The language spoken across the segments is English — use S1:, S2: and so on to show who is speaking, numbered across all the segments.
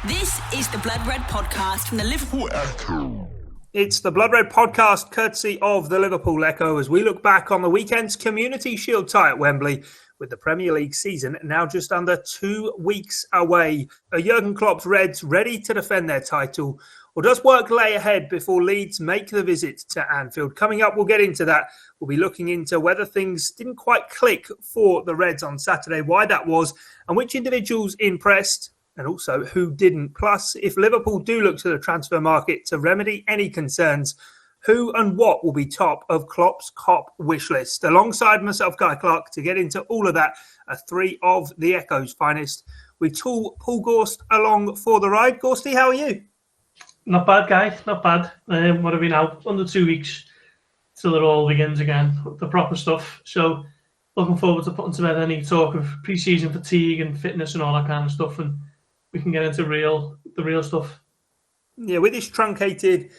S1: This is the Blood Red podcast from the Liverpool Echo.
S2: It's the Blood Red podcast, courtesy of the Liverpool Echo, as we look back on the weekend's Community Shield tie at Wembley, with the Premier League season now just under 2 weeks away. Are Jurgen Klopp's Reds ready to defend their title, or does work lay ahead before Leeds make the visit to Anfield? Coming up, we'll get into that. We'll be looking into whether things didn't quite click for the Reds on Saturday, why that was, and which individuals impressed, and also who didn't. Plus, if Liverpool do look to the transfer market to remedy any concerns, who and what will be top of Klopp's Kop wish list? Alongside myself, Clarke, to get into all of that, are three of the Echo's finest. With Paul Gorst along for the ride. Gorsty, how are you?
S3: Not bad, guy. Not bad. What are we now? Under 2 weeks till it all begins again, the proper stuff. So looking forward to putting to bed any talk of pre-season fatigue and fitness and all that kind of stuff, and we can get into the real stuff. Yeah,
S2: with this truncated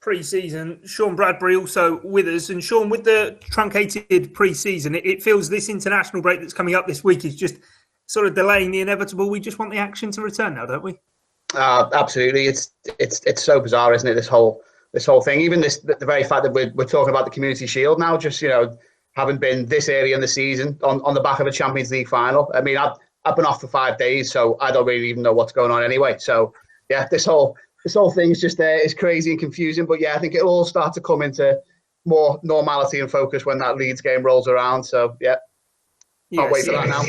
S2: pre-season, Sean Bradbury also with us. And Sean, with the truncated pre-season, it feels this international break that's coming up this week is just sort of delaying the inevitable. We just want the action to return now, don't we?
S4: Absolutely. It's so bizarre, isn't it? This whole thing. Even the very fact that we're talking about the Community Shield now, just having been this early in the season on the back of a Champions League final. I mean, I've been off for 5 days, so I don't really even know what's going on anyway. So yeah, this whole thing is just is crazy and confusing. But yeah, I think it'll all start to come into more normality and focus when that Leeds game rolls around. So yeah, can't wait for that now.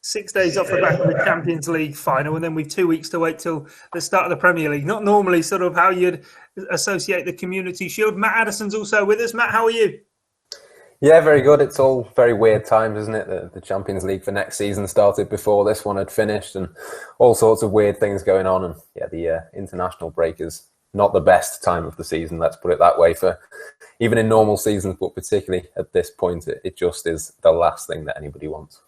S2: 6 days off the back of the Champions League final, and then we've 2 weeks to wait till the start of the Premier League. Not normally sort of how you'd associate the Community Shield. Matt Addison's also with us. Matt, how are you?
S5: Yeah, very good. It's all very weird times, isn't it? The Champions League for next season started before this one had finished, and all sorts of weird things going on. And yeah, the international break is not the best time of the season, let's put it that way, for even in normal seasons, but particularly at this point, it just is the last thing that anybody wants.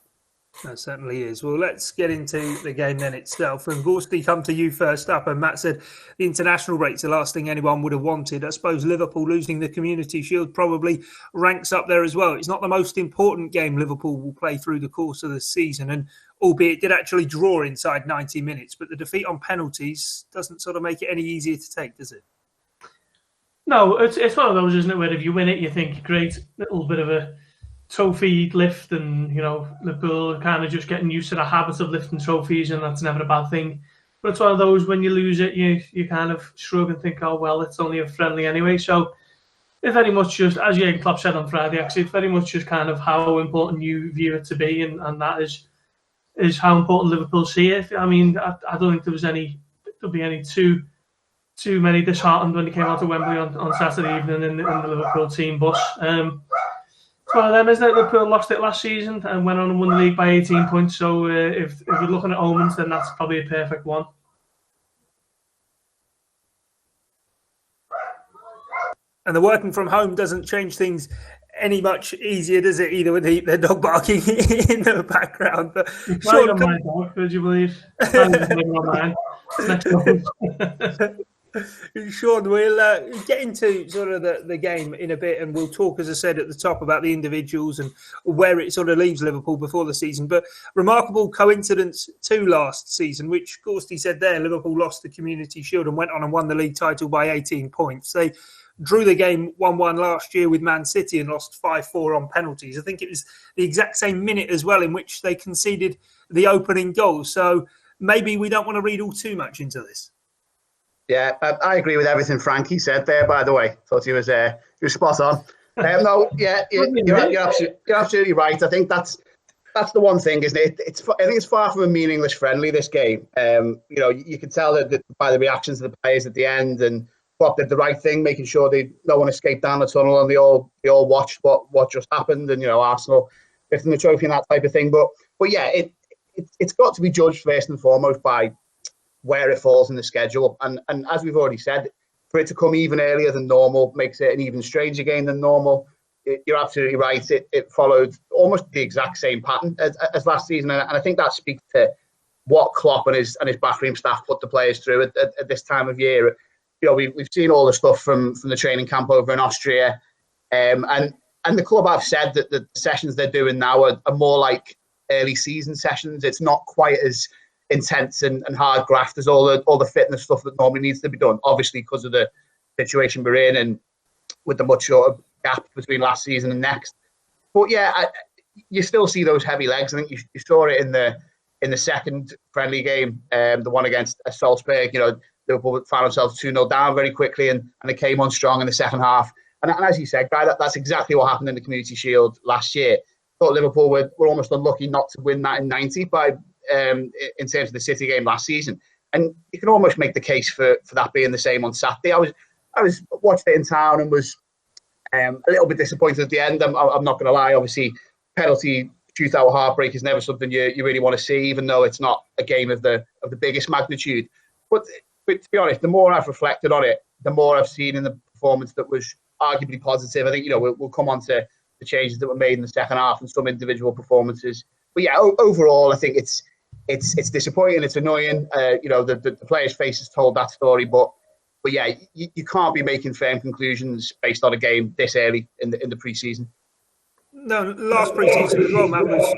S2: That certainly is. Well, let's get into the game then itself. And Gorsty, come to you first up. And Matt said the international break's the last thing anyone would have wanted. I suppose Liverpool losing the Community Shield probably ranks up there as well. It's not the most important game Liverpool will play through the course of the season. And albeit it did actually draw inside 90 minutes, but the defeat on penalties doesn't sort of make it any easier to take, does it?
S3: No, it's one of those, isn't it, where if you win it, you think, great, little bit of a trophy lift, and Liverpool kind of just getting used to the habit of lifting trophies, and that's never a bad thing. But it's one of those, when you lose it, you kind of shrug and think, oh well, it's only a friendly anyway. So it's very much just, as Jurgen Klopp said on Friday, actually, it's very much just kind of how important you view it to be, and that is how important Liverpool see it. I mean, I don't think there'll be any too many disheartened when they came out to Wembley on Saturday evening in the Liverpool team bus. It's one of them, isn't it? Liverpool lost it last season and went on and won the league by 18 points. So if we're looking at omens, then that's probably a perfect one.
S2: And the working from home doesn't change things any much easier, does it? Either with the dog barking in the background. But
S3: Sean, on my dog, would you believe? On mine. Next one.
S2: Sean, we'll get into sort of the game in a bit, and we'll talk, as I said at the top, about the individuals and where it sort of leaves Liverpool before the season. But remarkable coincidence to last season, which Gorsty said there, Liverpool lost the Community Shield and went on and won the league title by 18 points. They drew the game 1-1 last year with Man City and lost 5-4 on penalties. I think it was the exact same minute as well in which they conceded the opening goal. So maybe we don't want to read all too much into this.
S4: Yeah, I agree with everything Frankie said there, by the way. Thought he was spot on. No, yeah, you're absolutely right. I think that's the one thing, isn't it? I think it's far from a meaningless friendly, this game. You can tell that by the reactions of the players at the end, and Klopp did the right thing, making sure no one escaped down the tunnel, and they all watched what just happened, and Arsenal lifting the trophy and that type of thing. But yeah, it's got to be judged first and foremost by where it falls in the schedule, and as we've already said, for it to come even earlier than normal makes it an even stranger game than normal. You're absolutely right. It followed almost the exact same pattern as last season, and I think that speaks to what Klopp and his backroom staff put the players through at this time of year. We've seen all the stuff from the training camp over in Austria, and the club have said that the sessions they're doing now are more like early season sessions. It's not quite as intense and hard graft. There's all the fitness stuff that normally needs to be done, obviously because of the situation we're in and with the much shorter gap between last season and next. But yeah, you still see those heavy legs. I think you saw it in the second friendly game, the one against Salzburg. Liverpool found themselves 2-0 down very quickly, and they came on strong in the second half. And as you said, Guy, that's exactly what happened in the Community Shield last year. I thought Liverpool were almost unlucky not to win that in 90 in terms of the City game last season. And you can almost make the case for that being the same on Saturday. I was watched it in town and was a little bit disappointed at the end. I'm not going to lie. Obviously, penalty shootout heartbreak is never something you really want to see, even though it's not a game of the biggest magnitude. But to be honest, the more I've reflected on it, the more I've seen in the performance that was arguably positive. I think we'll come on to the changes that were made in the second half and some individual performances. But yeah, overall, I think it's disappointing. It's annoying. The players' faces told that story, but yeah, you can't be making firm conclusions based on a game this early in the pre-season.
S2: No, last pre-season as well, Matt, was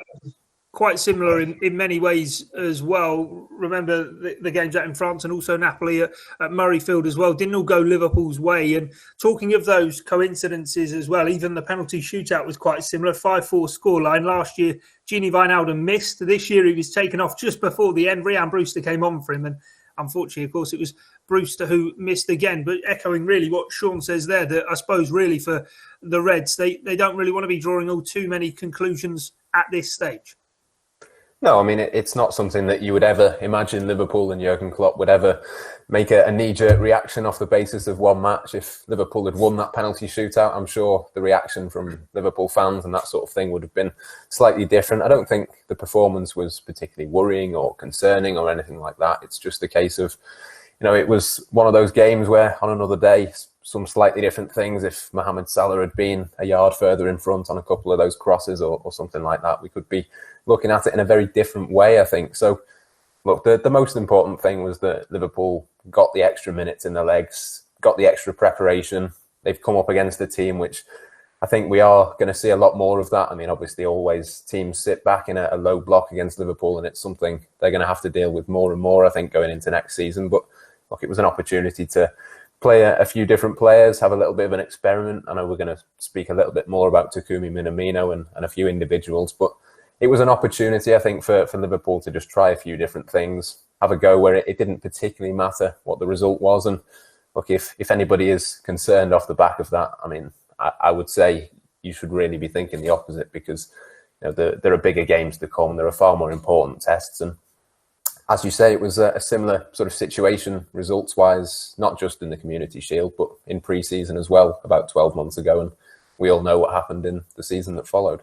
S2: quite similar in many ways as well. Remember the games out in France and also Napoli at Murrayfield as well. Didn't all go Liverpool's way. And talking of those coincidences as well, even the penalty shootout was quite similar. 5-4 scoreline. Last year, Gini Wijnaldum missed. This year, he was taken off just before the end. Ryan Brewster came on for him. And unfortunately, of course, it was Brewster who missed again. But echoing really what Sean says there, that I suppose really for the Reds, they don't really want to be drawing all too many conclusions at this stage.
S5: No, I mean, it's not something that you would ever imagine Liverpool and Jurgen Klopp would ever make a knee-jerk reaction off the basis of one match. If Liverpool had won that penalty shootout, I'm sure the reaction from Liverpool fans and that sort of thing would have been slightly different. I don't think the performance was particularly worrying or concerning or anything like that. It's just a case of, it was one of those games where on another day, some slightly different things. If Mohamed Salah had been a yard further in front on a couple of those crosses or something like that, we could be looking at it in a very different way, I think. So, look, the most important thing was that Liverpool got the extra minutes in their legs, got the extra preparation. They've come up against a team which I think we are going to see a lot more of that. I mean, obviously, always teams sit back in a low block against Liverpool, and it's something they're going to have to deal with more and more, I think, going into next season. But, look, it was an opportunity to play a few different players, have a little bit of an experiment. I know we're going to speak a little bit more about Takumi Minamino and a few individuals, but it was an opportunity, I think, for Liverpool to just try a few different things, have a go where it didn't particularly matter what the result was. And look, if anybody is concerned off the back of that, I mean, I would say you should really be thinking the opposite, because there are bigger games to come. There are far more important tests. And as you say, it was a similar sort of situation results-wise, not just in the Community Shield, but in pre-season as well, about 12 months ago. And we all know what happened in the season that followed.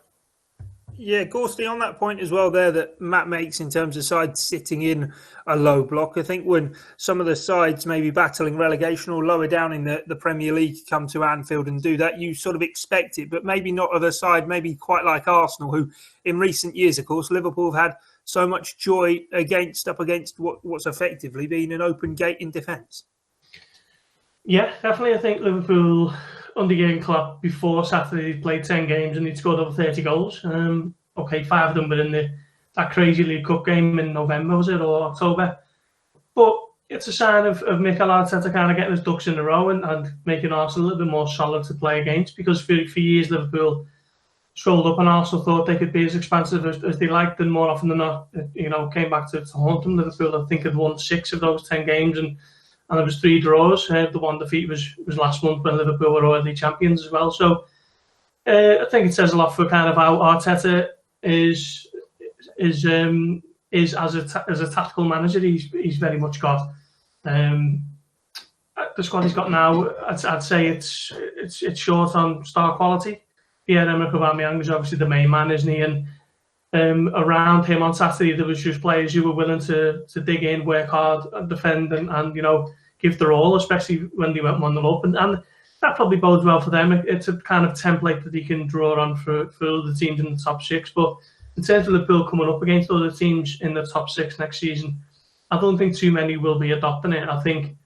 S2: Yeah, Gorsty, on that point as well there that Matt makes in terms of sides sitting in a low block, I think when some of the sides maybe battling relegation or lower down in the Premier League come to Anfield and do that, you sort of expect it, but maybe not of a side maybe quite like Arsenal, who in recent years, of course, Liverpool have had so much joy up against what's effectively been an open gate in defence.
S3: Yeah, definitely. I think Liverpool, under Jurgen Klopp, before Saturday, he played 10 games and he'd scored over 30 goals. 5 of them were in that crazy League Cup game in November, was it, or October? But it's a sign of Mikel Arteta kind of getting his ducks in a row and making Arsenal a little bit more solid to play against, because for years Liverpool strolled up and Arsenal thought they could be as expansive as they liked, and more often than not, came back to haunt them. Liverpool, I think, had won 6 of those 10 games and there was 3 draws. The one defeat was last month when Liverpool were already champions as well. So I think it says a lot for kind of how Arteta is as a tactical manager. He's very much got the squad he's got now. I'd say it's short on star quality. Pierre-Emerick Aubameyang is obviously the main man, isn't he? And around him on Saturday, there was just players who were willing to dig in, work hard, and defend, and give their all, especially when they went 1-0 up. And that probably bodes well for them. It's a kind of template that he can draw on for other teams in the top 6. But in terms of Liverpool coming up against other teams in the top 6 next season, I don't think too many will be adopting it. I think,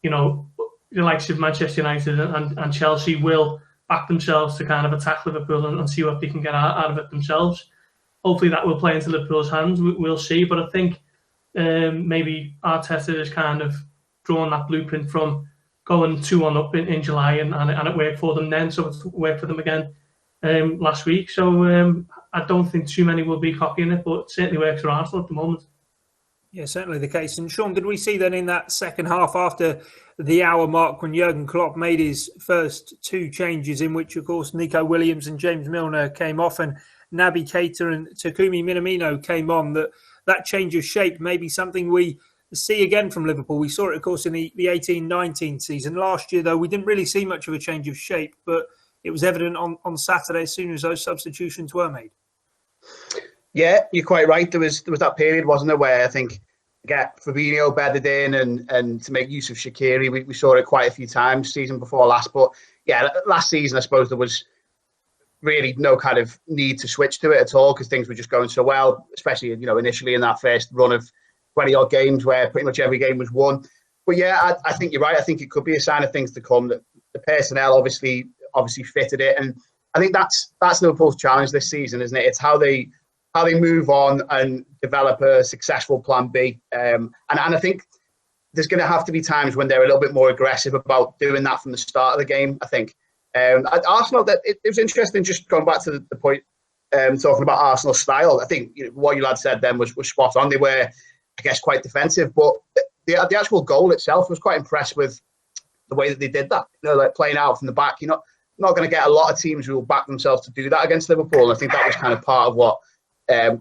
S3: the likes of Manchester United and Chelsea will back themselves to kind of attack Liverpool and see what they can get out of it themselves. Hopefully that will play into Liverpool's hands. We'll see. But I think maybe Arteta has kind of drawn that blueprint from going 2-1 up in July, and it worked for them then, so it's worked for them again last week. So I don't think too many will be copying it, but it certainly works for Arsenal at the moment.
S2: Yeah, certainly the case. And Sean, did we see then in that second half after the hour mark when Jurgen Klopp made his first 2 changes, in which, of course, Nico Williams and James Milner came off and Naby Keita and Takumi Minamino came on, that change of shape may be something we see again from Liverpool? We saw it, of course, in the 18-19 season. Last year, though, we didn't really see much of a change of shape, but it was evident on Saturday as soon as those substitutions were made.
S4: Yeah, you're quite right. There was that period, wasn't there, where I think get Fabinho bedded in and to make use of Shaqiri. We saw it quite a few times season before last. But yeah, last season, I suppose there was really no kind of need to switch to it at all because things were just going so well, especially, initially in that first run of 20-odd games where pretty much every game was won. But yeah, I think you're right. I think it could be a sign of things to come. That the personnel obviously fitted it. And I think that's Liverpool's challenge this season, isn't it? It's how they move on and develop a successful plan B. And I think there's going to have to be times when they're a little bit more aggressive about doing that from the start of the game, I think. At Arsenal, it was interesting, just going back to the point, talking about Arsenal style. I think what you lad said then was spot on. They were, I guess, quite defensive, but the actual goal itself, was quite impressed with the way that they did that. Like playing out from the back. You're not going to get a lot of teams who will back themselves to do that against Liverpool. And I think that was kind of part of what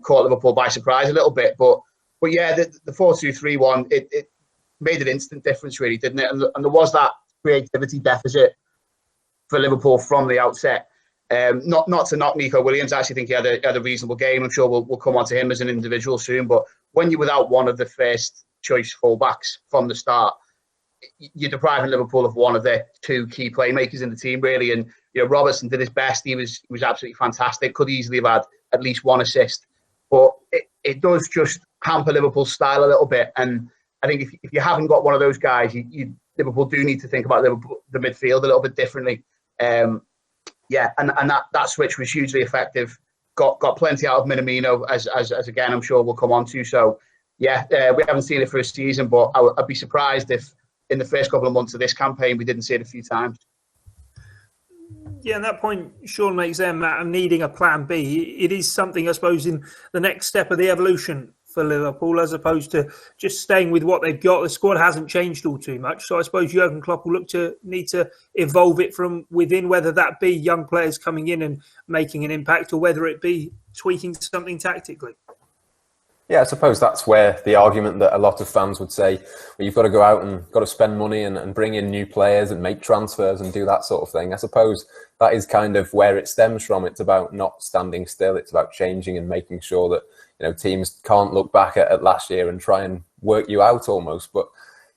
S4: caught Liverpool by surprise a little bit. But yeah, the 4-2-3-1, it made an instant difference, really, didn't it? And there was that creativity deficit for Liverpool from the outset. Not to knock Nico Williams. I actually think he had a reasonable game. I'm sure we'll come on to him as an individual soon. But when you're without one of the first choice fullbacks from the start, you're depriving Liverpool of one of their 2 key playmakers in the team, really. And Robertson did his best. He was absolutely fantastic. Could easily have had at least 1 assist. But it does just hamper Liverpool's style a little bit. And I think if you haven't got one of those guys, Liverpool do need to think about the midfield a little bit differently. And that switch was hugely effective. Got plenty out of Minamino, as again I'm sure we'll come on to. So yeah, we haven't seen it for a season, but I'd be surprised if in the first couple of months of this campaign we didn't see it a few times.
S2: Yeah, and that point Sean makes there, Matt, of needing a plan B. It is something, I suppose, in the next step of the evolution for Liverpool, as opposed to just staying with what they've got. The squad hasn't changed all too much, so I suppose Jurgen Klopp will need to evolve it from within, whether that be young players coming in and making an impact, or whether it be tweaking something tactically.
S5: Yeah, I suppose that's where the argument that a lot of fans would say, well, you've got to go out and got to spend money and bring in new players and make transfers and do that sort of thing. I suppose that is kind of where it stems from. It's about not standing still. It's about changing and making sure that teams can't look back at last year and try and work you out almost. But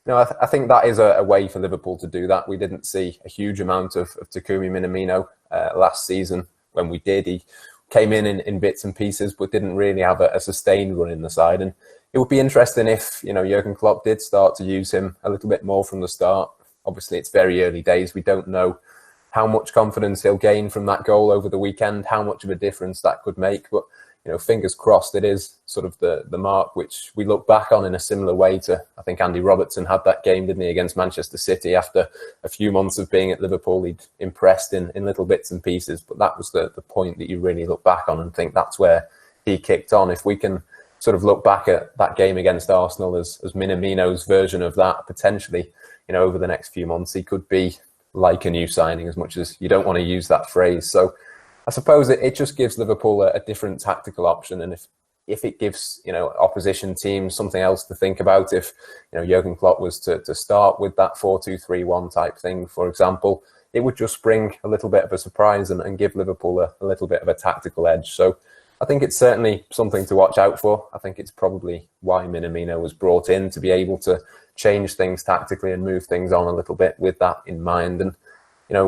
S5: I think that is a way for Liverpool to do that. We didn't see a huge amount of Takumi Minamino last season. When we did, he came in bits and pieces, but didn't really have a sustained run in the side. And it would be interesting if, Jurgen Klopp did start to use him a little bit more from the start. Obviously, it's very early days. We don't know how much confidence he'll gain from that goal over the weekend, how much of a difference that could make. But, fingers crossed, it is sort of the mark which we look back on in a similar way to, I think Andy Robertson had that game, didn't he, against Manchester City. After a few months of being at Liverpool, he'd impressed in little bits and pieces. But that was the point that you really look back on and think that's where he kicked on. If we can sort of look back at that game against Arsenal as Minamino's version of that, potentially, over the next few months, he could be like a new signing, as much as you don't want to use that phrase. So I suppose it just gives Liverpool a different tactical option. And if it gives, opposition teams something else to think about, if, Jurgen Klopp was to start with that 4-2-3-1 type thing, for example, it would just bring a little bit of a surprise and give Liverpool a little bit of a tactical edge. So I think it's certainly something to watch out for. I think it's probably why Minamino was brought in, to be able to change things tactically and move things on a little bit with that in mind. And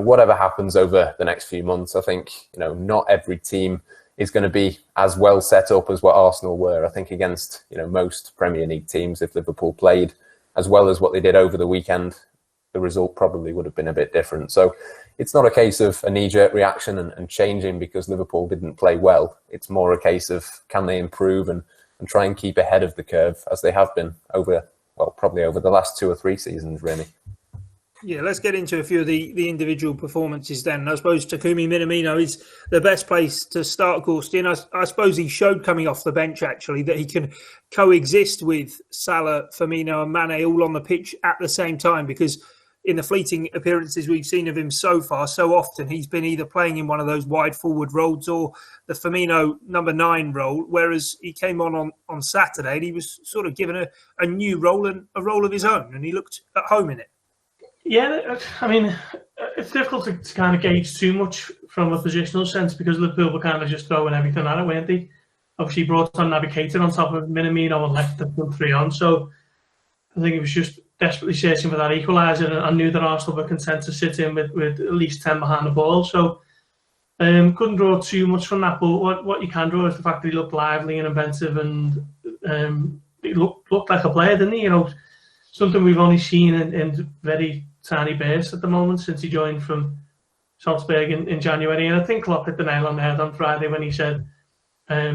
S5: whatever happens over the next few months, I think, not every team is going to be as well set up as what Arsenal were. I think against, most Premier League teams, if Liverpool played as well as what they did over the weekend, the result probably would have been a bit different. So it's not a case of a knee-jerk reaction and changing because Liverpool didn't play well. It's more a case of, can they improve and and try and keep ahead of the curve as they have been probably over the last 2 or 3 seasons, really.
S2: Yeah, let's get into a few of the individual performances then. I suppose Takumi Minamino is the best place to start, Gorst. I suppose he showed coming off the bench, actually, that he can coexist with Salah, Firmino and Mane all on the pitch at the same time, because in the fleeting appearances we've seen of him so far, so often he's been either playing in one of those wide forward roles or the Firmino number 9 role, whereas he came on Saturday and he was sort of given a new role and a role of his own, and he looked at home in it.
S3: Yeah, I mean, it's difficult to kind of gauge too much from a positional sense because Liverpool were kind of just throwing everything at it, weren't they? Obviously brought on Naby Keita on top of Minamino and left the front 3 on, so I think it was just desperately searching for that equaliser, and I knew that Arsenal were content to sit in with at least 10 behind the ball, so couldn't draw too much from that, but what you can draw is the fact that he looked lively and inventive, and he looked like a player, didn't he? Something we've only seen in very tiny bursts at the moment since he joined from Salzburg in January, and I think Klopp hit the nail on the head on Friday when he said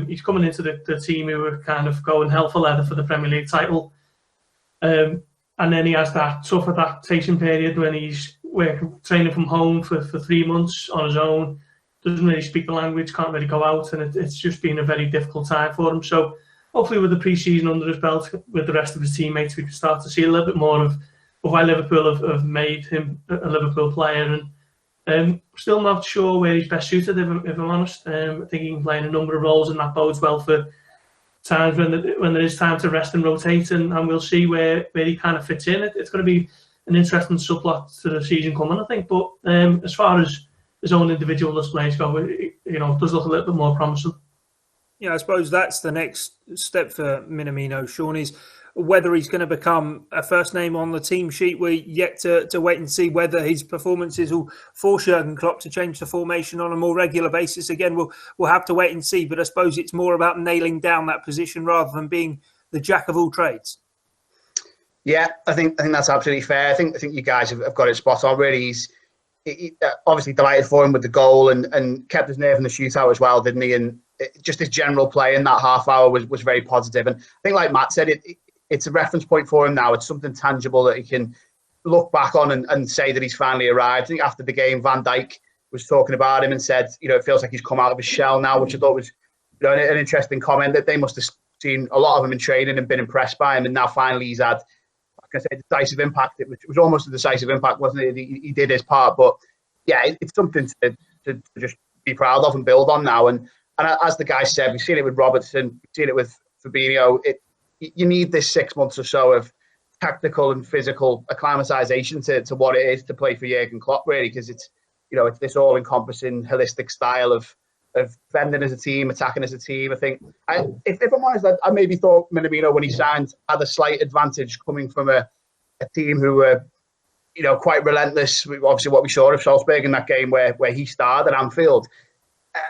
S3: he's coming into the team who were kind of going hell for leather for the Premier League title, and then he has that tough adaptation period when he's training from home for 3 months on his own, doesn't really speak the language, can't really go out, and it's just been a very difficult time for him. So hopefully with the pre-season under his belt with the rest of his teammates, we can start to see a little bit more of why Liverpool have made him a Liverpool player, and still not sure where he's best suited, if I'm honest. I think he can play in a number of roles, and that bodes well for times when there is time to rest and rotate, and we'll see where he kind of fits in. It's going to be an interesting subplot to the season coming, I think. But as far as his own individual displays go, it does look a little bit more promising.
S2: Yeah, I suppose that's the next step for Minamino, Sean, is whether he's going to become a first name on the team sheet. We're yet to wait and see whether his performances will force Jurgen Klopp to change the formation on a more regular basis. Again, we'll have to wait and see, but I suppose it's more about nailing down that position rather than being the jack of all trades.
S4: Yeah, I think that's absolutely fair. I think you guys have got it spot on. Really, he's obviously delighted for him with the goal and kept his nerve in the shootout as well, didn't he? And just his general play in that half hour was very positive. And I think, like Matt said, it's a reference point for him now. It's something tangible that he can look back on and say that he's finally arrived. I think after the game, Van Dijk was talking about him and said, it feels like he's come out of his shell now, which I thought was an interesting comment, that they must have seen a lot of him in training and been impressed by him. And now finally he's had, like I say, decisive impact. It was almost a decisive impact, wasn't it? He did his part. But yeah, it's something to just be proud of and build on now. And as the guy said, we've seen it with Robertson, we've seen it with Fabinho. You need this 6 months or so of tactical and physical acclimatization to what it is to play for Jurgen Klopp, really, because it's this all-encompassing, holistic style of defending as a team, attacking as a team. I think, if I'm honest, I maybe thought Minamino, when he signed, had a slight advantage coming from a team who were, quite relentless. Obviously, what we saw of Salzburg in that game where he starred at Anfield,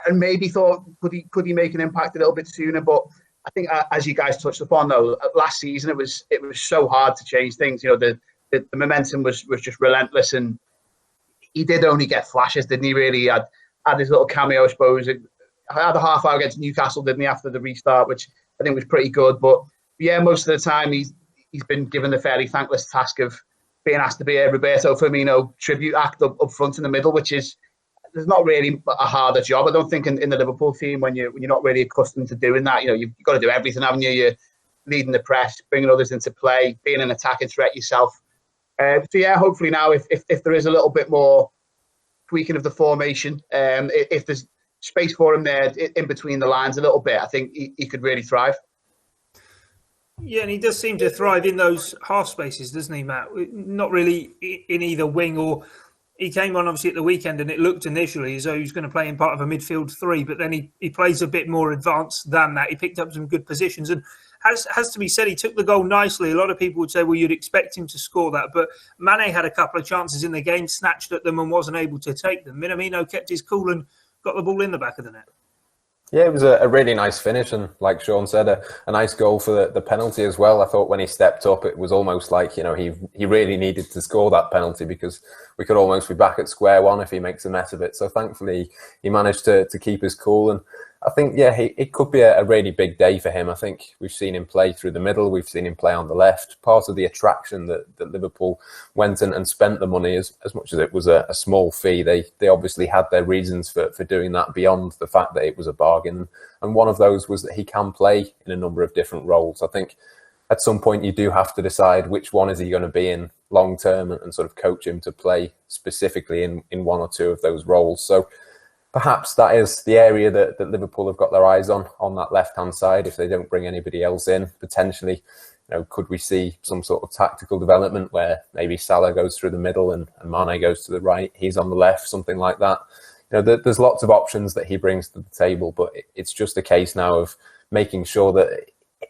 S4: and maybe thought could he make an impact a little bit sooner, but I think, as you guys touched upon, though, last season it was so hard to change things. The momentum was just relentless, and he did only get flashes, didn't he? Really, had his little cameo, I suppose. Had a half hour against Newcastle, didn't he, after the restart, which I think was pretty good. But yeah, most of the time he's been given the fairly thankless task of being asked to be a Roberto Firmino tribute act up front in the middle, which is. There's not really a harder job, I don't think, in the Liverpool team when you're not really accustomed to doing that. You've got to do everything, haven't you? You're leading the press, bringing others into play, being an attacking threat yourself. So yeah, hopefully now, if there is a little bit more tweaking of the formation, if there's space for him there in between the lines a little bit, I think he could really thrive.
S2: Yeah, and he does seem to thrive in those half spaces, doesn't he, Matt? Not really in either wing or. He came on obviously at the weekend and it looked initially as though he was going to play in part of a midfield 3, but then he plays a bit more advanced than that. He picked up some good positions and has to be said, he took the goal nicely. A lot of people would say, well, you'd expect him to score that, but Mane had a couple of chances in the game, snatched at them and wasn't able to take them. Minamino kept his cool and got the ball in the back of the net.
S5: Yeah, it was a really nice finish, and like Sean said, a nice goal for the penalty as well. I thought when he stepped up, it was almost like he really needed to score that penalty because we could almost be back at square one if he makes a mess of it. So thankfully, he managed to keep his cool, and I think, it could be a really big day for him. I think we've seen him play through the middle. We've seen him play on the left. Part of the attraction that Liverpool went and spent the money, as much as it was a small fee, they obviously had their reasons for doing that beyond the fact that it was a bargain. And one of those was that he can play in a number of different roles. I think at some point you do have to decide which one is he going to be in long term and sort of coach him to play specifically in one or two of those roles. So perhaps that is the area that Liverpool have got their eyes on that left-hand side. If they don't bring anybody else in, potentially, could we see some sort of tactical development where maybe Salah goes through the middle and Mane goes to the right, he's on the left, something like that. There's lots of options that he brings to the table, but it's just a case now of making sure that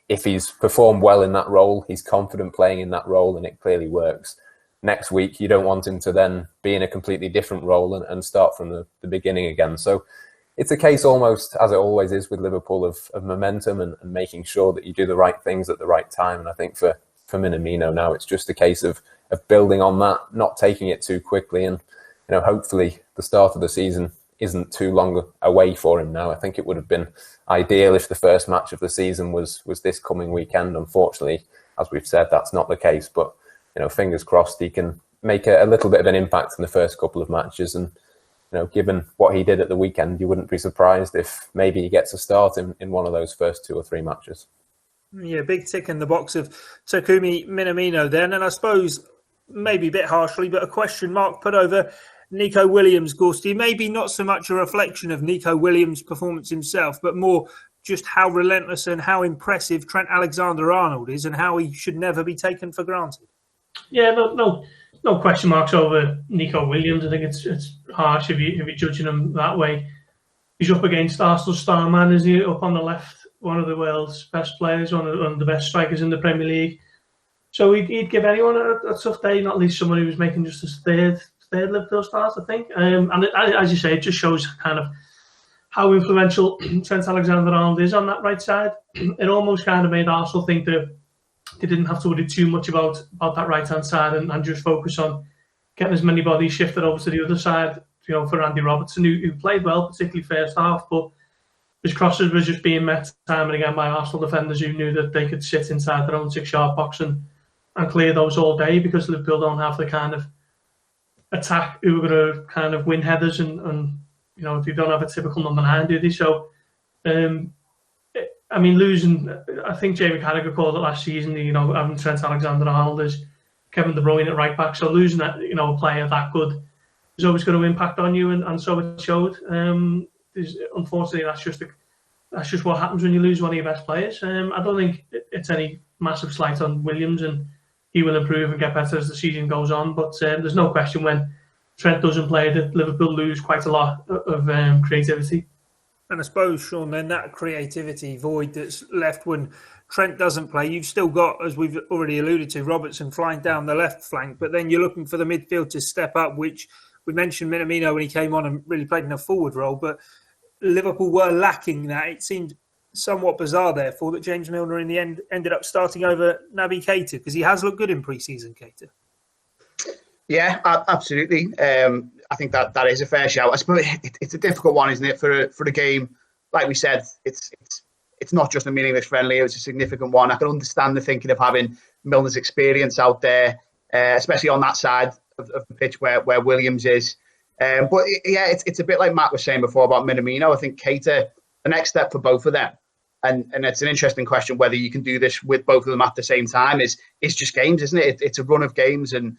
S5: if he's performed well in that role, he's confident playing in that role and it clearly works. Next week, you don't want him to then be in a completely different role and start from the beginning again. So it's a case almost, as it always is with Liverpool, of momentum and making sure that you do the right things at the right time. And I think for Minamino now, it's just a case of building on that, not taking it too quickly. And hopefully the start of the season isn't too long away for him now. I think it would have been ideal if the first match of the season was this coming weekend. Unfortunately, as we've said, that's not the case. But fingers crossed he can make a little bit of an impact in the first couple of matches. And, given what he did at the weekend, you wouldn't be surprised if maybe he gets a start in one of those first 2 or 3 matches.
S2: Yeah, big tick in the box of Takumi Minamino then. And I suppose maybe a bit harshly, but a question mark put over Nico Williams, Gorsty. Maybe not so much a reflection of Nico Williams' performance himself, but more just how relentless and how impressive Trent Alexander-Arnold is and how he should never be taken for granted.
S3: Yeah, no question marks over Nico Williams. I think it's harsh if you're judging him that way. He's up against Arsenal star man, is he, up on the left, one of the world's best players, one of the best strikers in the Premier League. So he'd give anyone a tough day, not least someone who was making just his third Liverpool start, I think. And as you say, it just shows kind of how influential Trent Alexander-Arnold is on that right side. It almost kind of made Arsenal think that they didn't have to worry too much about that right-hand side and just focus on getting as many bodies shifted over to the other side, for Andy Robertson, who played well, particularly first half, but his crosses were just being met time and again by Arsenal defenders who knew that they could sit inside their own 6-yard box and clear those all day, because Liverpool don't have the kind of attack who are going to kind of win headers and they don't have a typical number 9, do they? So, losing, I think Jamie Carragher called it last season, having Trent Alexander-Arnold as Kevin De Bruyne at right back. So losing that, a player that good is always going to impact on you, and so it showed. Unfortunately, that's just what happens when you lose one of your best players. I don't think it's any massive slight on Williams, and he will improve and get better as the season goes on. But there's no question when Trent doesn't play that Liverpool lose quite a lot of creativity.
S2: And I suppose, Sean, then that creativity void that's left when Trent doesn't play, you've still got, as we've already alluded to, Robertson flying down the left flank, but then you're looking for the midfield to step up, which we mentioned Minamino when he came on and really played in a forward role, but Liverpool were lacking that. It seemed somewhat bizarre, therefore, that James Milner in the end ended up starting over Naby Keita, because he has looked good in pre-season, Keita.
S4: Yeah, absolutely. I think that is a fair shout. I suppose it's a difficult one, isn't it, for the game? Like we said, it's not just a meaningless friendly. It was a significant one. I can understand the thinking of having Milner's experience out there, especially on that side of the pitch where Williams is. But yeah, it's a bit like Matt was saying before about Minamino. I think Keita, the next step for both of them, and it's an interesting question whether you can do this with both of them at the same time. Is just games, isn't it? It's a run of games and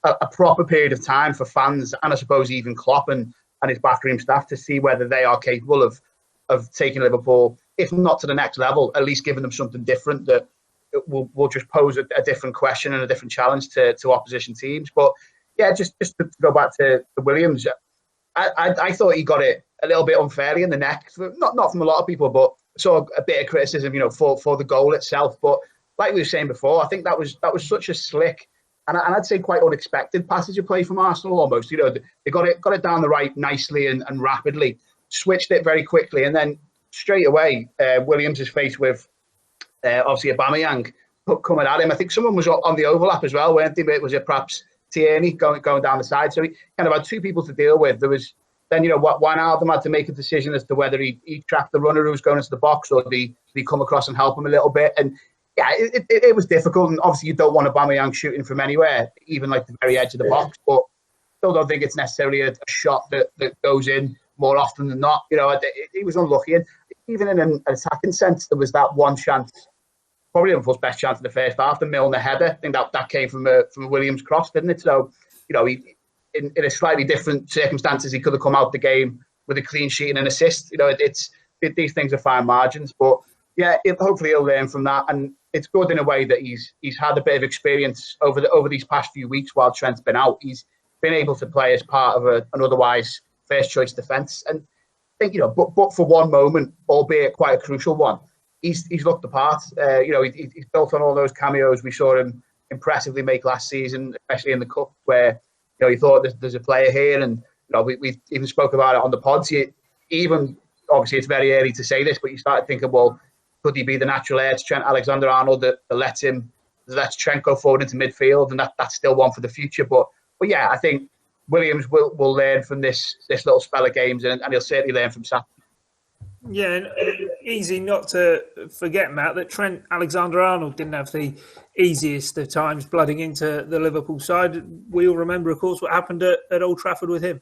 S4: a proper period of time for fans, and I suppose even Klopp and his backroom staff, to see whether they are capable of taking Liverpool, if not to the next level, at least giving them something different that will just pose a different question and a different challenge to opposition teams. But yeah, just to go back to Williams, I thought he got it a little bit unfairly in the neck, not from a lot of people, but saw a bit of criticism, for the goal itself. But like we were saying before, I think that was such a slick, and I'd say quite unexpected passage of play from Arsenal almost. They got it down the right nicely and rapidly, switched it very quickly, and then straight away, Williams is faced with obviously Aubameyang coming at him. I think someone was on the overlap as well, weren't they? Was it perhaps Tierney going down the side? So he kind of had two people to deal with. There was then, Wijnaldum had to make a decision as to whether he tracked the runner who was going into the box or did he come across and help him a little bit. And yeah, it was difficult. And obviously you don't want Aubameyang shooting from anywhere, even like the very edge of the box. But still don't think it's necessarily a shot that goes in more often than not. He was unlucky. And even in an attacking sense, there was that one chance, probably Liverpool's best chance in the first half, the Milner header. I think that came from a Williams cross, didn't it? So, he, in a slightly different circumstances, he could have come out the game with a clean sheet and an assist. These things are fine margins. But yeah, hopefully he'll learn from that. And it's good in a way that he's had a bit of experience over these past few weeks while Trent's been out. He's been able to play as part of an otherwise first choice defence. And I think, but for one moment, albeit quite a crucial one, he's looked the part. He's built on all those cameos we saw him impressively make last season, especially in the Cup, where you thought there's a player here, and we even spoke about it on the pods. Even obviously, it's very early to say this, but you started thinking, well, could he be the natural heir to Trent Alexander-Arnold that lets Trent go forward into midfield, and that's still one for the future. But yeah, I think Williams will learn from this little spell of games, and he'll certainly learn from Saturday.
S2: Yeah, and easy not to forget, Matt, that Trent Alexander-Arnold didn't have the easiest of times blooding into the Liverpool side. We all remember, of course, what happened at Old Trafford with him.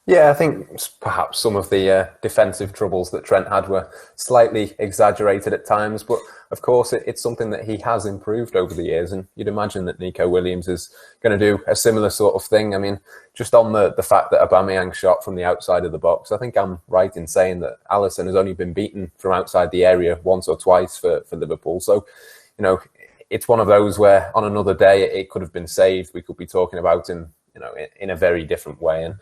S5: Yeah, I think perhaps some of the defensive troubles that Trent had were slightly exaggerated at times, but of course it's something that he has improved over the years, and you'd imagine that Nico Williams is going to do a similar sort of thing. I mean, just on the fact that Aubameyang shot from the outside of the box, I think I'm right in saying that Alisson has only been beaten from outside the area once or twice for Liverpool. So, it's one of those where on another day it could have been saved. We could be talking about him, in a very different way. And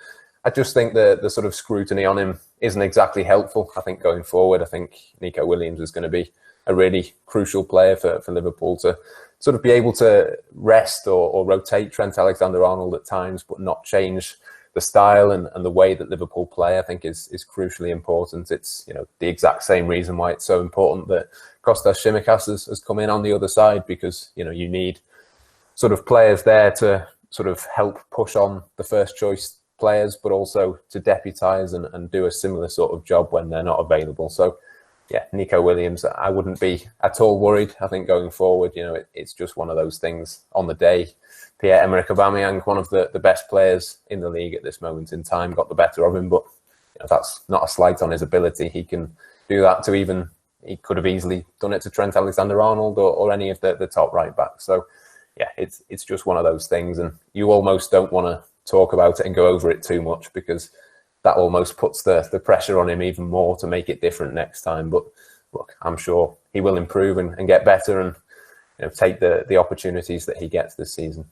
S5: I just think the sort of scrutiny on him isn't exactly helpful. I think going forward, I think Nico Williams is going to be a really crucial player for Liverpool to sort of be able to rest or rotate Trent Alexander-Arnold at times, but not change the style and the way that Liverpool play. I think is crucially important. It's the exact same reason why it's so important that Kostas Tsimikas has come in on the other side, because you need sort of players there to sort of help push on the first choice players, but also to deputise and do a similar sort of job when they're not available. So yeah, Nico Williams, I wouldn't be at all worried. I think going forward, it's just one of those things on the day. Pierre-Emerick Aubameyang, one of the best players in the league at this moment in time, got the better of him, but that's not a slight on his ability. He can do that he could have easily done it to Trent Alexander-Arnold or any of the top right backs. So yeah, it's just one of those things, and you almost don't want to talk about it and go over it too much, because that almost puts the pressure on him even more to make it different next time. But look, I'm sure he will improve and get better and take the opportunities that he gets this season.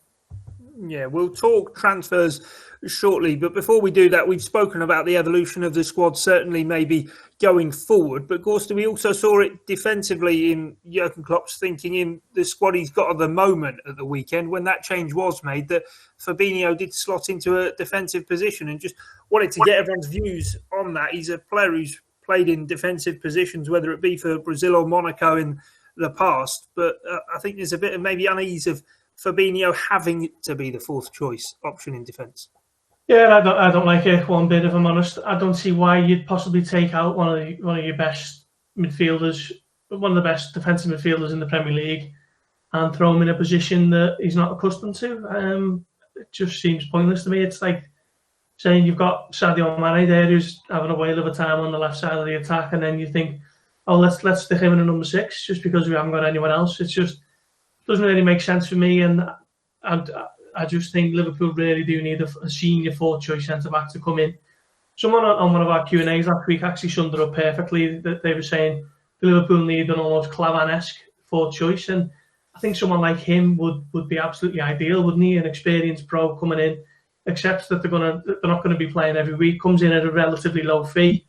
S2: Yeah, we'll talk transfers shortly, but before we do that, we've spoken about the evolution of the squad, certainly maybe going forward. But Gorst, we also saw it defensively in Jurgen Klopp's thinking in the squad he's got at the moment at the weekend, when that change was made, that Fabinho did slot into a defensive position, and just wanted to get everyone's views on that. He's a player who's played in defensive positions, whether it be for Brazil or Monaco in the past, but I think there's a bit of maybe unease of Fabinho having to be the fourth choice option in defence.
S3: Yeah, I don't like it one bit, if I'm honest. I don't see why you'd possibly take out one of your best midfielders, one of the best defensive midfielders in the Premier League, and throw him in a position that he's not accustomed to. It just seems pointless to me. It's like saying you've got Sadio Mane there, who's having a whale of a time on the left side of the attack, and then you think, oh, let's stick him in a number 6 just because we haven't got anyone else. It's just doesn't really make sense for me, and I just think Liverpool really do need a senior fourth choice centre back to come in. Someone on one of our Q&As last week actually summed it up perfectly. That they were saying the Liverpool need an almost Clavan-esque fourth choice, and I think someone like him would be absolutely ideal, wouldn't he? An experienced pro coming in, accepts that they're not going to be playing every week, comes in at a relatively low fee,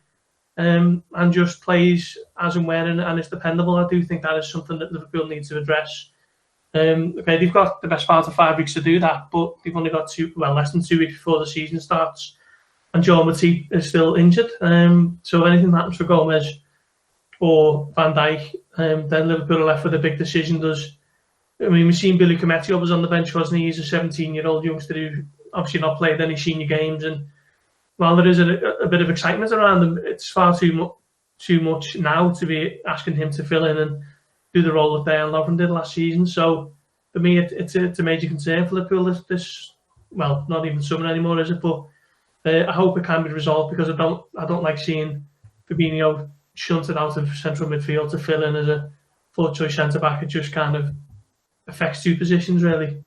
S3: and just plays as and when and is dependable. I do think that is something that Liverpool needs to address. Okay, they've got the best part of 5 weeks to do that, but they've only got less than 2 weeks before the season starts, and Joe Matip is still injured. So if anything happens for Gomez or Van Dijk, then Liverpool are left with a big decision. We've seen Billy Koumetio was on the bench, wasn't he? He's a 17-year-old youngster who obviously not played any senior games, and while there is a bit of excitement around him, it's far too much now to be asking him to fill in and do the role that Dejan Lovren did last season. So for me, it's a major concern for Liverpool this well, not even summer anymore, is it? But I hope it can be resolved, because I don't like seeing Fabinho shunted out of central midfield to fill in as a fourth choice centre back. It just kind of affects two positions, really.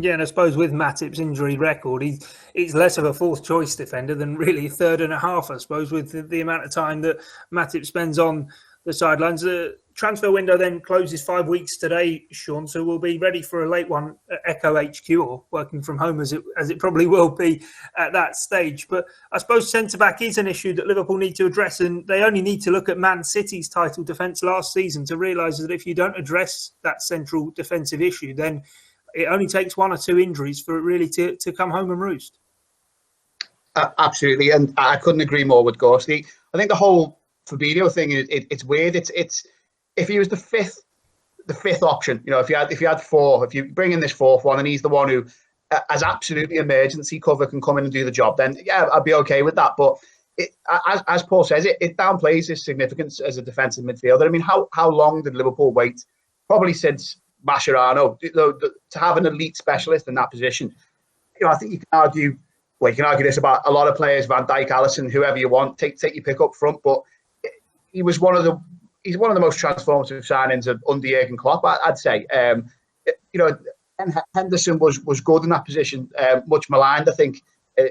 S2: Yeah, and I suppose with Matip's injury record, he's less of a fourth choice defender than really third and a half, I suppose, with the amount of time that Matip spends on the sidelines. The transfer window then closes 5 weeks today, Sean, so we'll be ready for a late one at Echo HQ, or working from home as it probably will be at that stage. But I suppose centre-back is an issue that Liverpool need to address, and they only need to look at Man City's title defence last season to realise that if you don't address that central defensive issue, then it only takes one or two injuries for it really to come home and roost.
S4: Absolutely, and I couldn't agree more with Gorst. I think the whole Fabinho thing it's weird. It's if he was the fifth option, if you had four, if you bring in this fourth one and he's the one who, as absolutely emergency cover, can come in and do the job, then yeah, I'd be okay with that. But as Paul says, it downplays his significance as a defensive midfielder. I mean, how long did Liverpool wait? Probably since Mascherano, to have an elite specialist in that position. I think you can argue this about a lot of players, Van Dijk, Alisson, whoever you want, take your pick up front, but he's one of the most transformative signings under Jurgen Klopp, I'd say. Henderson was good in that position, much maligned, I think,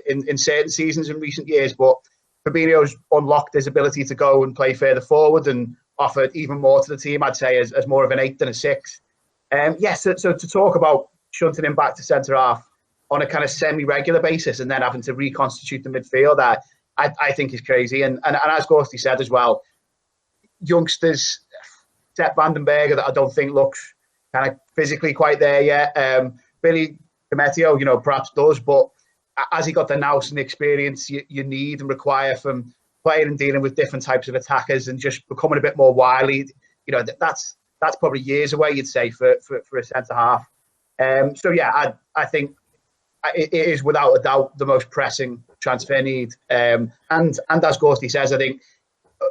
S4: in certain seasons in recent years, but Fabinho's unlocked his ability to go and play further forward and offered even more to the team, I'd say, as more of an 8 than a 6. So to talk about shunting him back to centre-half on a kind of semi-regular basis and then having to reconstitute the midfield, I think is crazy. And as Gorsty said as well, youngsters, Sepp Vandenberg, that I don't think looks kind of physically quite there yet. Billy Cometio, perhaps does, but as he got the nous and the experience you need and require from playing and dealing with different types of attackers and just becoming a bit more wily, that's probably years away, you'd say, for a centre-half. I think it is without a doubt the most pressing transfer need. And as Gorsty says, I think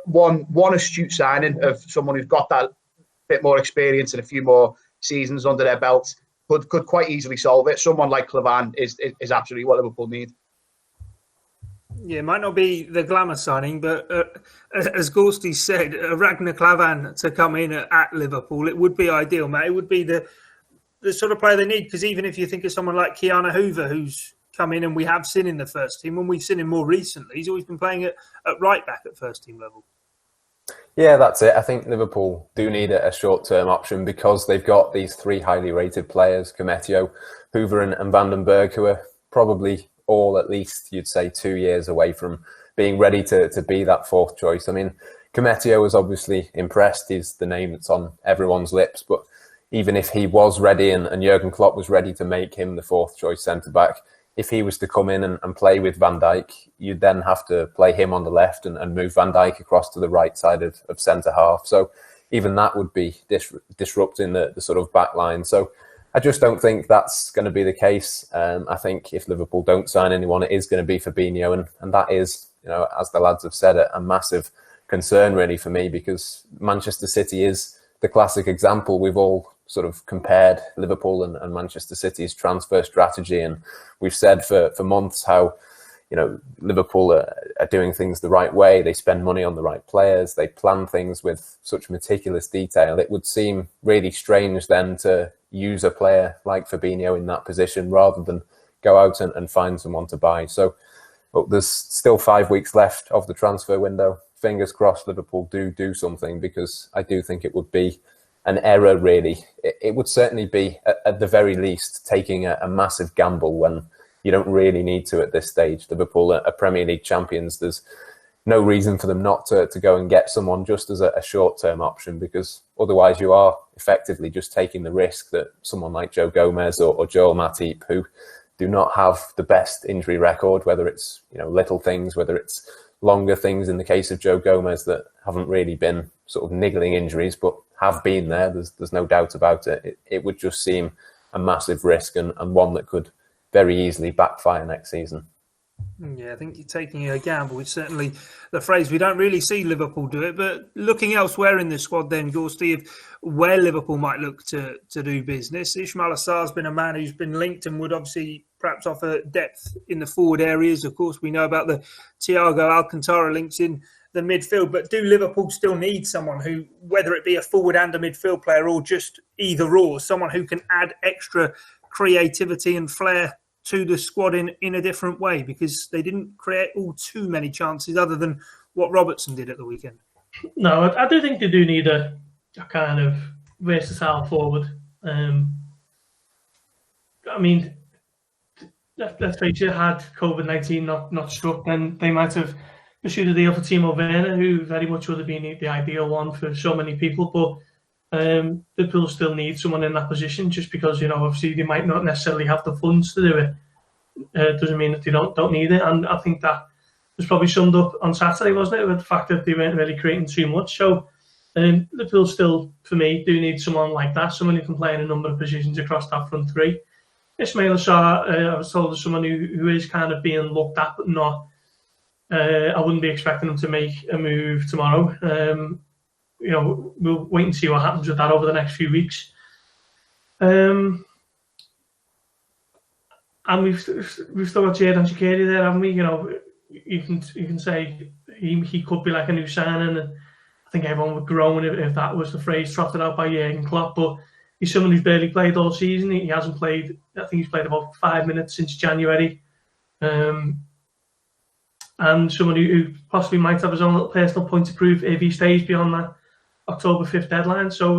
S4: one astute signing of someone who's got that bit more experience and a few more seasons under their belts could quite easily solve it. Someone like Klavan is absolutely what Liverpool need.
S2: Yeah, it might not be the glamour signing, but as Gorsty said, Ragnar Klavan to come in at Liverpool, it would be ideal, mate. It would be the sort of player they need, because even if you think of someone like Keanu Hoover, who's come in and we have seen in the first team, when we've seen him more recently, he's always been playing at right back at first team level.
S5: Yeah, that's it. I think Liverpool do need a short-term option because they've got these three highly rated players, Cometio, Hoover and Vandenberg, who are probably all at least, you'd say, 2 years away from being ready to be that fourth choice. I mean, Cometio was obviously impressed. He's the name that's on everyone's lips. But even if he was ready and Jurgen Klopp was ready to make him the fourth choice centre-back, if he was to come in and play with Van Dijk, you'd then have to play him on the left and move Van Dijk across to the right side of centre-half. So even that would be disrupting the sort of back line. So I just don't think that's going to be the case. I think if Liverpool don't sign anyone, it is going to be Fabinho. And that is, as the lads have said, a massive concern really for me, because Manchester City is the classic example. We've all sort of compared Liverpool and Manchester City's transfer strategy. And we've said for months how, Liverpool are doing things the right way. They spend money on the right players. They plan things with such meticulous detail. It would seem really strange then to use a player like Fabinho in that position rather than go out and find someone to buy. So there's still 5 weeks left of the transfer window. Fingers crossed Liverpool do something, because I do think it would be an error, really. It would certainly be, at the very least, taking a massive gamble when you don't really need to at this stage. Liverpool are Premier League champions. There's no reason for them not to go and get someone just as a short-term option, because otherwise you are effectively just taking the risk that someone like Joe Gomez or Joel Matip, who do not have the best injury record, whether it's little things, whether it's longer things in the case of Joe Gomez that haven't really been sort of niggling injuries, but have been there. There's no doubt about it. It would just seem a massive risk and one that could very easily backfire next season.
S2: Yeah, I think you're taking a gamble. It's certainly the phrase. We don't really see Liverpool do it, but looking elsewhere in the squad then, Gorsty, of where Liverpool might look to do business, Ismail Assar's been a man who's been linked and would obviously perhaps offer depth in the forward areas. Of course, we know about the Thiago Alcantara links in the midfield, but do Liverpool still need someone who, whether it be a forward and a midfield player or just either or, someone who can add extra creativity and flair to the squad in a different way, because they didn't create all too many chances other than what Robertson did at the weekend?
S3: No, I do think they do need a kind of versatile forward. I mean, let's face it, had COVID-19 not struck, then they might have pursued a deal for Timo Werner, who very much would have been the ideal one for so many people. But Liverpool still need someone in that position, just because, obviously they might not necessarily have the funds to do it. Doesn't mean that they don't need it. And I think that was probably summed up on Saturday, wasn't it, with the fact that they weren't really creating too much. So Liverpool still, for me, do need someone like that, someone who can play in a number of positions across that front three. Ismail Assar, I was told, is someone who is kind of being looked at, but not. I wouldn't be expecting him to make a move tomorrow. We'll wait and see what happens with that over the next few weeks. And we've still got Xherdan Shaqiri there, haven't we? You can say he could be like a new signing, and I think everyone would groan if that was the phrase trotted out by Jurgen Klopp. But he's someone who's barely played all season. He hasn't played. I think he's played about 5 minutes since January. And someone who possibly might have his own little personal point to prove if he stays beyond that October 5th deadline. So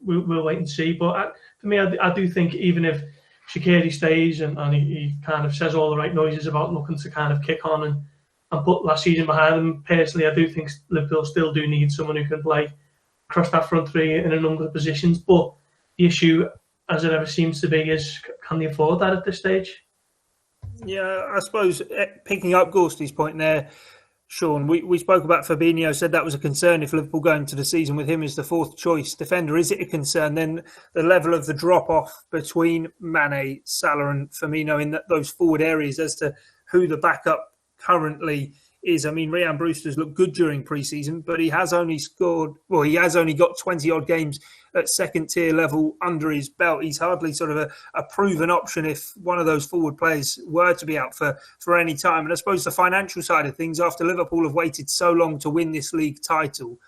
S3: we'll wait and see. But for me, I do think even if Shaqiri stays and he kind of says all the right noises about looking to kind of kick on and put last season behind him, personally, I do think Liverpool still do need someone who can play across that front three in a number of positions. But the issue, as it ever seems to be, is can they afford that at this stage?
S2: Yeah, I suppose picking up Gorsty's point there, Sean, we spoke about Fabinho, said that was a concern if Liverpool go into the season with him as the fourth choice defender. Is it a concern then the level of the drop-off between Mane, Salah and Firmino in those forward areas as to who the backup currently is? I mean, Ryan Brewster's looked good during pre-season, but he has only got 20-odd games at second-tier level under his belt. He's hardly sort of a proven option if one of those forward players were to be out for any time. And I suppose the financial side of things, after Liverpool have waited so long to win this league title,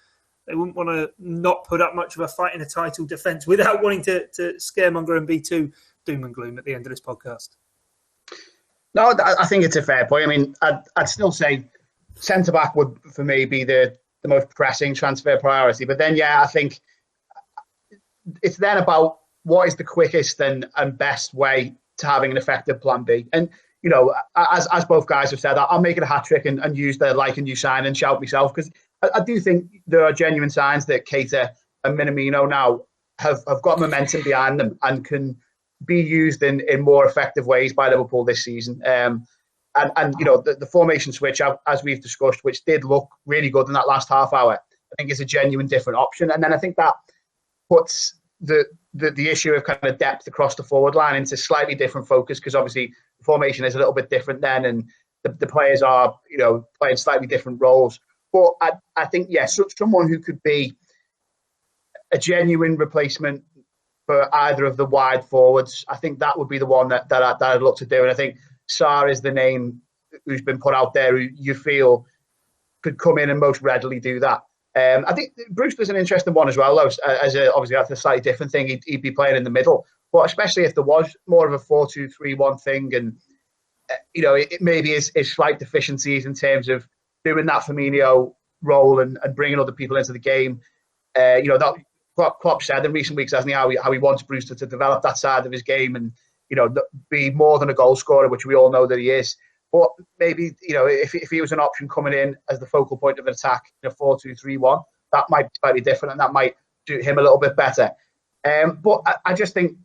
S2: they wouldn't want to not put up much of a fight in a title defence without wanting to scaremonger and be too doom and gloom at the end of this podcast.
S4: No, I think it's a fair point. I mean, I'd still say centre-back would, for me, be the most pressing transfer priority. But then, I think it's then about what is the quickest and best way to having an effective plan B. And, as both guys have said, I'll make it a hat-trick and use the like a new sign and shout myself, because I do think there are genuine signs that Keita and Minamino now have got momentum behind them and can be used in more effective ways by Liverpool this season. And the formation switch, as we've discussed, which did look really good in that last half hour, I think is a genuine different option. And then I think that puts the issue of kind of depth across the forward line into slightly different focus, because obviously the formation is a little bit different then, and the players are playing slightly different roles. But I think someone who could be a genuine replacement for either of the wide forwards, I think that would be the one that I'd look to do. And I think Sarr is the name who's been put out there who you feel could come in and most readily do that. I think Brewster's an interesting one as well, though, obviously that's a slightly different thing. He'd be playing in the middle, but especially if there was more of a 4-2-3-1 thing, and it maybe is slight deficiencies in terms of doing that Firmino role and bringing other people into the game. That Klopp said in recent weeks, hasn't he, how he wants Brewster to develop that side of his game and be more than a goal scorer, which we all know that he is. But maybe, if he was an option coming in as the focal point of an attack in a 4-2-3-1, that might be slightly different and that might suit him a little bit better. But I just think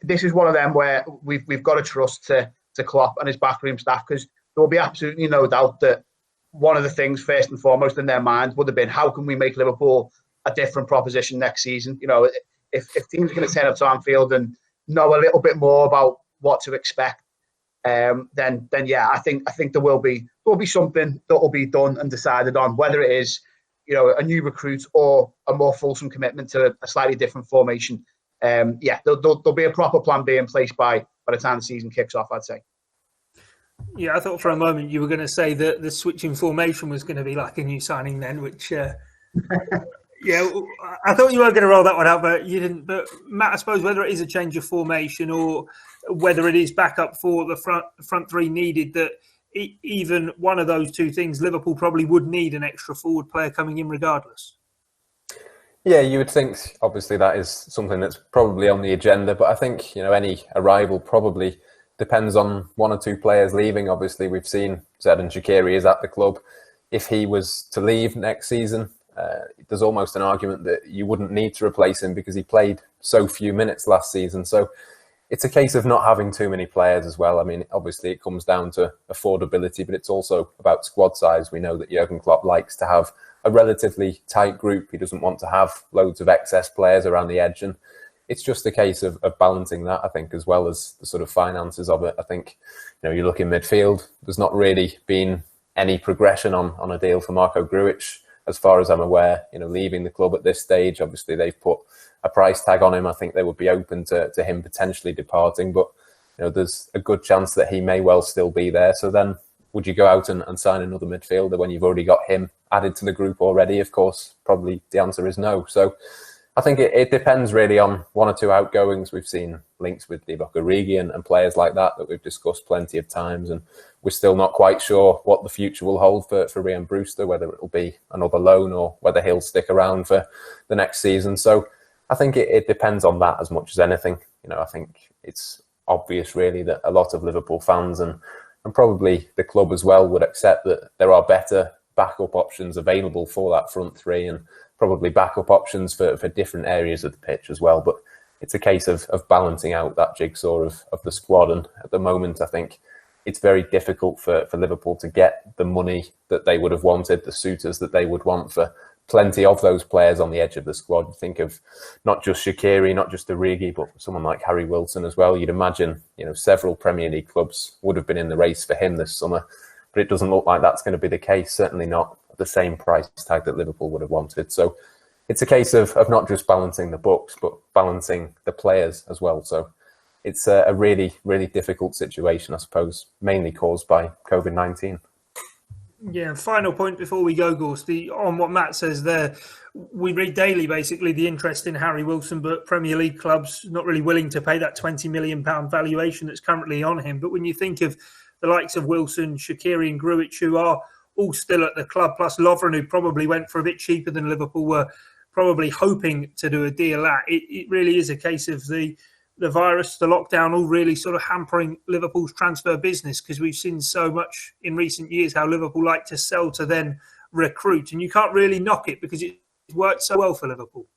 S4: this is one of them where we've got to trust to Klopp and his backroom staff, because there will be absolutely no doubt that one of the things first and foremost in their minds would have been, how can we make Liverpool a different proposition next season? If teams are going to turn up to Anfield and know a little bit more about what to expect, then yeah, I think there will be something that will be done and decided on, whether it is a new recruit or a more fulsome commitment to a slightly different formation. Yeah, there'll be a proper plan B in place by the time the season kicks off, I'd say.
S2: Yeah, I thought for a moment you were going to say that the switching formation was going to be like a new signing then, which, yeah, I thought you were going to roll that one out, but you didn't. But Matt, I suppose whether it is a change of formation or whether it is backup for the front three needed, that even one of those two things, Liverpool probably would need an extra forward player coming in regardless.
S5: Yeah, you would think, obviously, that is something that's probably on the agenda, but I think, any arrival probably depends on one or two players leaving. Obviously, we've seen Xherdan Shaqiri is at the club. If he was to leave next season, there's almost an argument that you wouldn't need to replace him because he played so few minutes last season. So it's a case of not having too many players as well. I mean, obviously, it comes down to affordability, but it's also about squad size. We know that Jurgen Klopp likes to have a relatively tight group. He doesn't want to have loads of excess players around the edge. And it's just a case of balancing that, I think, as well as the sort of finances of it. I think, you look in midfield, there's not really been any progression on a deal for Marko Grujic, as far as I'm aware, leaving the club at this stage. Obviously, they've put a price tag on him. I think they would be open to him potentially departing, but there's a good chance that he may well still be there. So then would you go out and sign another midfielder when you've already got him added to the group already? Of course, probably the answer is no. So I think it depends really on one or two outgoings. We've seen links with Divock Origi and players like that we've discussed plenty of times, and we're still not quite sure what the future will hold for Rhian Brewster, whether it'll be another loan or whether he'll stick around for the next season. So I think it depends on that as much as anything. I think it's obvious really that a lot of Liverpool fans and probably the club as well would accept that there are better backup options available for that front three, and probably backup options for different areas of the pitch as well. But it's a case of balancing out that jigsaw of the squad. And at the moment, I think it's very difficult for Liverpool to get the money that they would have wanted, the suitors that they would want for plenty of those players on the edge of the squad. You think of not just Shaqiri, not just Origi, but someone like Harry Wilson as well. You'd imagine, several Premier League clubs would have been in the race for him this summer, but it doesn't look like that's going to be the case. Certainly not the same price tag that Liverpool would have wanted. So it's a case of not just balancing the books, but balancing the players as well. So it's a really, really difficult situation, I suppose, mainly caused by COVID-19.
S2: Yeah, and final point before we go, Gorst, on what Matt says there, we read daily basically the interest in Harry Wilson, but Premier League clubs not really willing to pay that £20 million valuation that's currently on him. But when you think of the likes of Wilson, Shaqiri and Grujic, who are all still at the club, plus Lovren, who probably went for a bit cheaper than Liverpool were probably hoping to do a deal at, it really is a case of the virus, the lockdown, all really sort of hampering Liverpool's transfer business, because we've seen so much in recent years how Liverpool like to sell to then recruit, and you can't really knock it because it worked so well for Liverpool.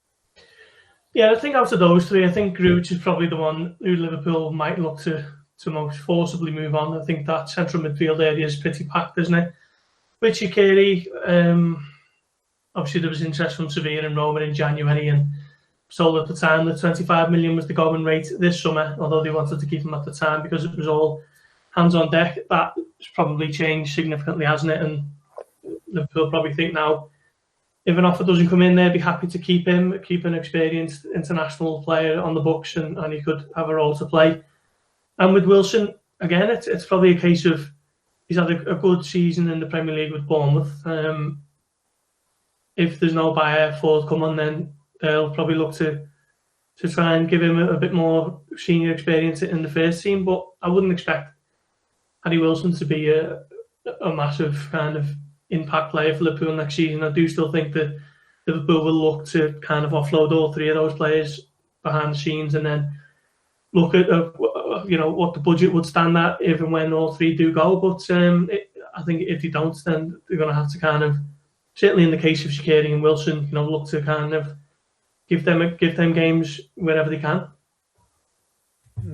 S3: Yeah, I think out of those three, I think Grujic is probably the one who Liverpool might look to most forcibly move on. I think that central midfield area is pretty packed, isn't it? With Shaqiri, obviously there was interest from Sevilla and Roma in January, and sold at the time that 25 million was the going rate this summer, although they wanted to keep him at the time because it was all hands on deck. That's probably changed significantly, hasn't it? And Liverpool probably think now, if an offer doesn't come in, they'd be happy to keep him, keep an experienced international player on the books, and he could have a role to play. And with Wilson, again, it's probably a case of he's had a good season in the Premier League with Bournemouth. If there's no buyer forthcoming, then they'll probably look to try and give him a bit more senior experience in the first team. But I wouldn't expect Harry Wilson to be a massive kind of impact player for Liverpool next season. I do still think that Liverpool will look to kind of offload all three of those players behind the scenes, and then look at what the budget would stand at if and when all three do go. But I think if they don't, then they're going to have to kind of, certainly in the case of Shaqiri and Wilson, look to kind of give them games wherever they can.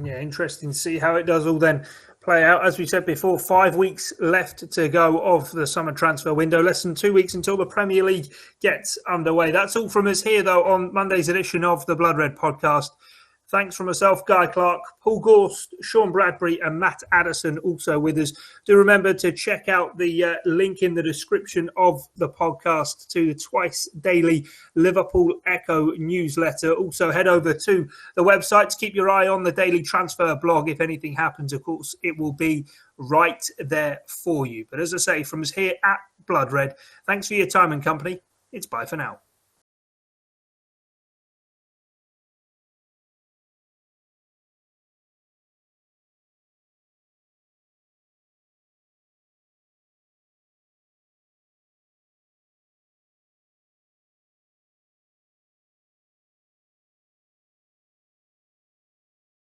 S2: Yeah, interesting to see how it does all then play out. As we said before, 5 weeks left to go of the summer transfer window. Less than 2 weeks until the Premier League gets underway. That's all from us here, though, on Monday's edition of the Blood Red podcast. Thanks from myself, Guy Clarke, Paul Gorst, Sean Bradbury and Matt Addison also with us. Do remember to check out the link in the description of the podcast to the twice daily Liverpool Echo newsletter. Also head over to the website to keep your eye on the daily transfer blog. If anything happens, of course, it will be right there for you. But as I say, from us here at Blood Red, thanks for your time and company. It's bye for now.